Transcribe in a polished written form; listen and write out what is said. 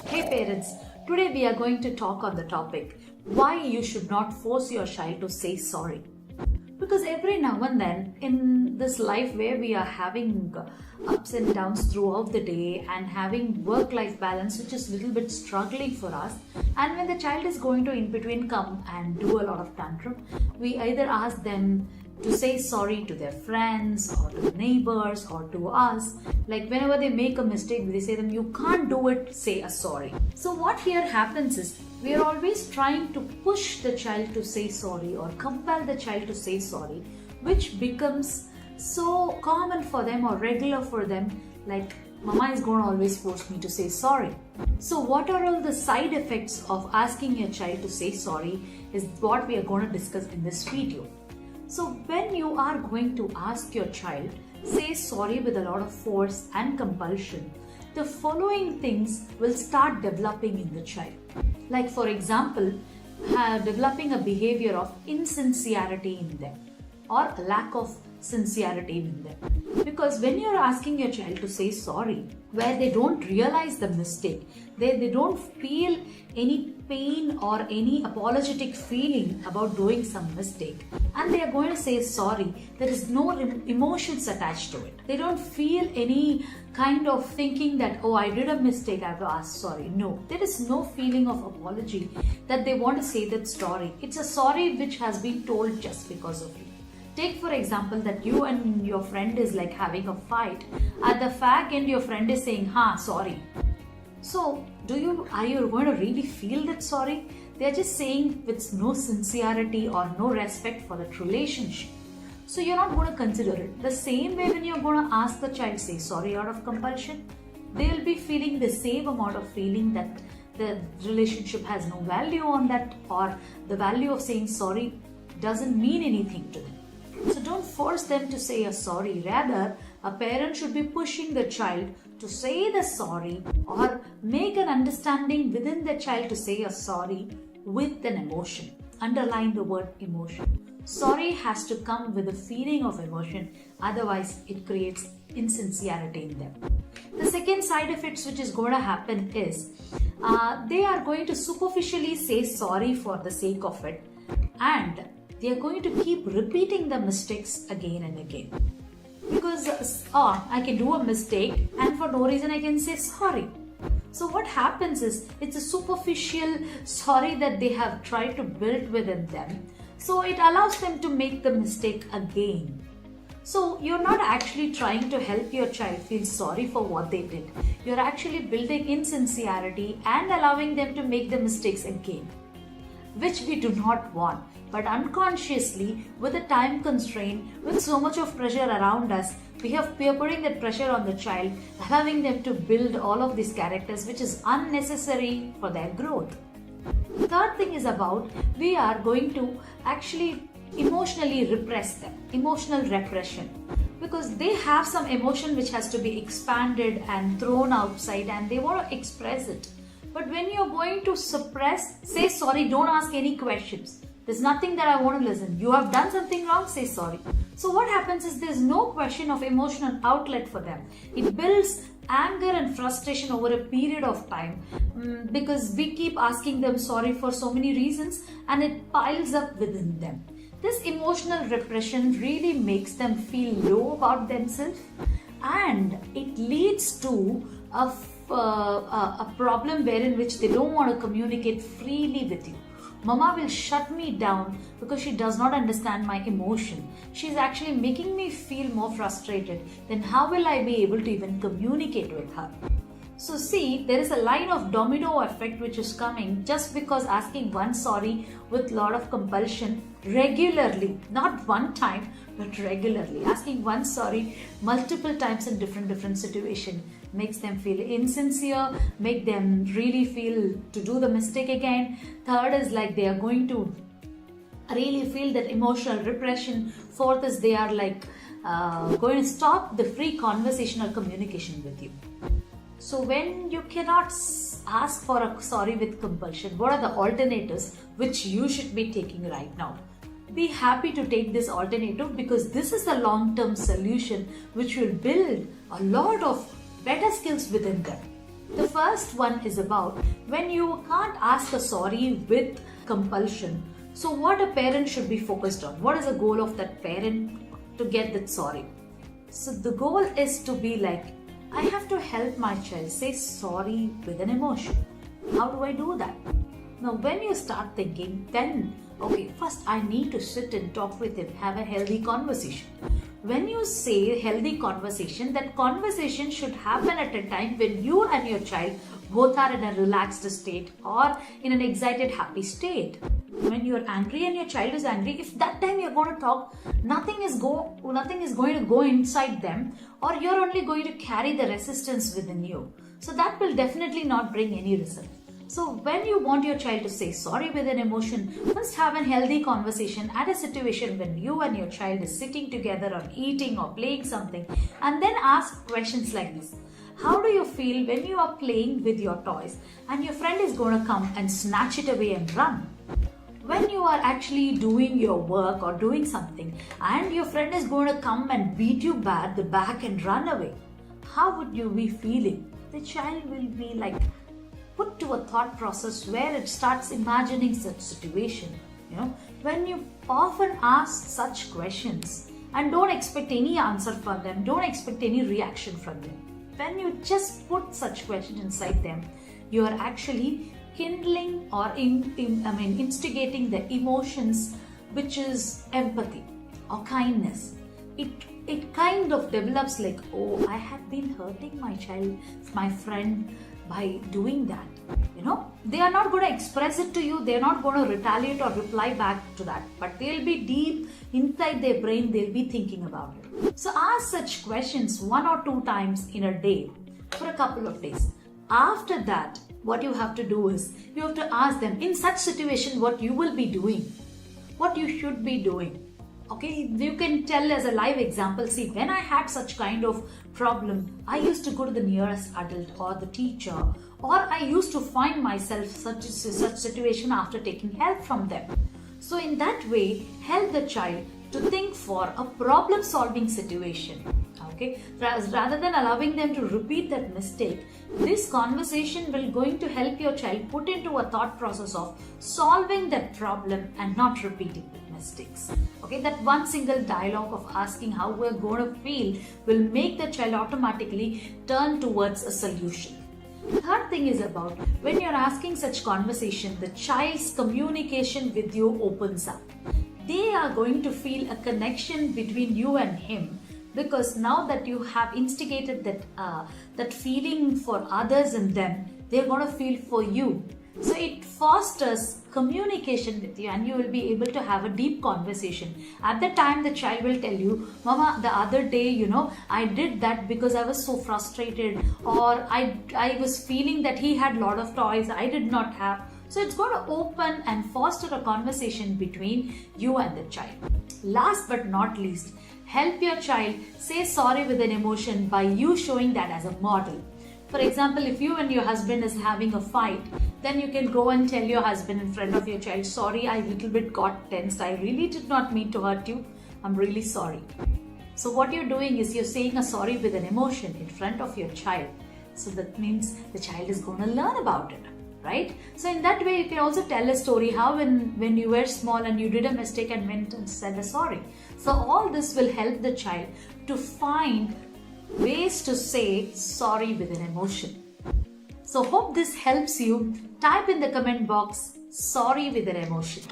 Hey parents, today we are going to talk on the topic why you should not force your child to say sorry. Because every now and then in this life where we are having ups and downs throughout the day and having work-life balance which is a little bit struggling for us, and when the child is going to in between come and do a lot of tantrum, we either ask them to say sorry to their friends or to neighbors or to us. Like whenever they make a mistake, they say them, you can't do it, say a sorry. So what here happens is we are always trying to push the child to say sorry or compel the child to say sorry, which becomes so common for them or regular for them, like mama is going to always force me to say sorry. So what are all the side effects of asking your child to say sorry is what we are going to discuss in this video. So when you are going to ask your child, say sorry with a lot of force and compulsion, the following things will start developing in the child. Like for example, developing a behavior of insincerity in them or lack of sincerity in them. Because when you're asking your child to say sorry, where they don't realize the mistake, they don't feel any pain or any apologetic feeling about doing some mistake, and they are going to say sorry, there is no emotions attached to it. They don't feel any kind of thinking that, oh, I did a mistake, I have to ask sorry. No, there is no feeling of apology that they want to say that sorry. It's a sorry which has been told just because of you. Take for example that you and your friend is like having a fight. At the fag end, your friend is saying, sorry. So are you going to really feel that sorry? They are just saying with no sincerity or no respect for that relationship. So you're not going to consider it. The same way when you're going to ask the child say sorry out of compulsion, they'll be feeling the same amount of feeling that the relationship has no value on that, or the value of saying sorry doesn't mean anything to them. So don't force them to say a sorry. Rather, a parent should be pushing the child to say the sorry or make an understanding within the child to say a sorry with an emotion. Underline the word emotion. Sorry has to come with a feeling of emotion, otherwise it creates insincerity in them. The second side effects which is going to happen is they are going to superficially say sorry for the sake of it, and they are going to keep repeating the mistakes again and again. Because I can do a mistake and for no reason I can say sorry. So what happens is it's a superficial sorry that they have tried to build within them. So it allows them to make the mistake again. So you're not actually trying to help your child feel sorry for what they did. You're actually building insincerity and allowing them to make the mistakes again, which we do not want. But unconsciously, with a time constraint, with so much of pressure around us, we are putting that pressure on the child, allowing them to build all of these characters, which is unnecessary for their growth. The third thing is about, we are going to actually emotionally repress them, emotional repression. Because they have some emotion which has to be expanded and thrown outside and they want to express it. But when you're going to suppress, say sorry, don't ask any questions. There's nothing that I want to listen. You have done something wrong, say sorry. So what happens is there's no question of emotional outlet for them. It builds anger and frustration over a period of time because we keep asking them sorry for so many reasons and it piles up within them. This emotional repression really makes them feel low about themselves, and it leads to a problem wherein which they don't want to communicate freely with you. Mama will shut me down because she does not understand my emotion. She's actually making me feel more frustrated. Then how will I be able to even communicate with her? So see, there is a line of domino effect which is coming just because asking one sorry with lot of compulsion regularly, not one time, but regularly. Asking one sorry multiple times in different situations makes them feel insincere, make them really feel to do the mistake again. Third is like they are going to really feel that emotional repression. Fourth is they are like going to stop the free conversational communication with you. So when you cannot ask for a sorry with compulsion, what are the alternatives which you should be taking right now? Be happy to take this alternative because this is a long-term solution which will build a lot of better skills within them. The first one is about when you can't ask a sorry with compulsion. So what a parent should be focused on? What is the goal of that parent to get that sorry? So the goal is to be like, I have to help my child say sorry with an emotion. How do I do that? Now when you start thinking, then okay, first I need to sit and talk with him, have a healthy conversation. When you say healthy conversation, that conversation should happen at a time when you and your child both are in a relaxed state or in an excited, happy state. When you're angry and your child is angry, if that time you're going to talk, nothing is going to go inside them, or you're only going to carry the resistance within you. So that will definitely not bring any result. So when you want your child to say sorry with an emotion, first have a healthy conversation at a situation when you and your child is sitting together or eating or playing something, and then ask questions like this. How do you feel when you are playing with your toys and your friend is going to come and snatch it away and run? When you are actually doing your work or doing something and your friend is going to come and beat you bad the back and run away, how would you be feeling? The child will be like put to a thought process where it starts imagining such situation. When you often ask such questions and don't expect any answer from them, don't expect any reaction from them. When you just put such questions inside them, you are actually kindling or instigating the emotions, which is empathy or kindness. It kind of develops like, oh, I have been hurting my child, my friend, by doing that. They are not going to express it to you, they're not going to retaliate or reply back to that, but they'll be deep inside their brain, they'll be thinking about it. So ask such questions 1 or 2 times in a day for a couple of days. After that, what you have to do is you have to ask them in such situation what you will be doing, what you should be doing. Okay, you can tell as a live example. See, when I had such kind of problem, I used to go to the nearest adult or the teacher, or I used to find myself such situation after taking help from them. So in that way, help the child to think for a problem solving situation. Okay, rather than allowing them to repeat that mistake, this conversation will going to help your child put into a thought process of solving that problem and not repeating the mistakes. Okay, that one single dialogue of asking how we're going to feel will make the child automatically turn towards a solution. Third thing is about when you're asking such conversation, the child's communication with you opens up. They are going to feel a connection between you and him, because now that you have instigated that feeling for others in them, they're going to feel for you. So it fosters communication with you, and you will be able to have a deep conversation. At the time, the child will tell you, Mama, the other day, I did that because I was so frustrated, or I was feeling that he had a lot of toys I did not have. So it's going to open and foster a conversation between you and the child. Last but not least, help your child say sorry with an emotion by you showing that as a model. For example, if you and your husband is having a fight, then you can go and tell your husband in front of your child, sorry, I little bit got tensed. I really did not mean to hurt you. I'm really sorry. So what you're doing is you're saying a sorry with an emotion in front of your child. So that means the child is going to learn about it, right? So in that way, you can also tell a story how when you were small and you did a mistake and went and said a sorry. So all this will help the child to find ways to say sorry with an emotion. So hope this helps you. Type in the comment box, sorry with an emotion.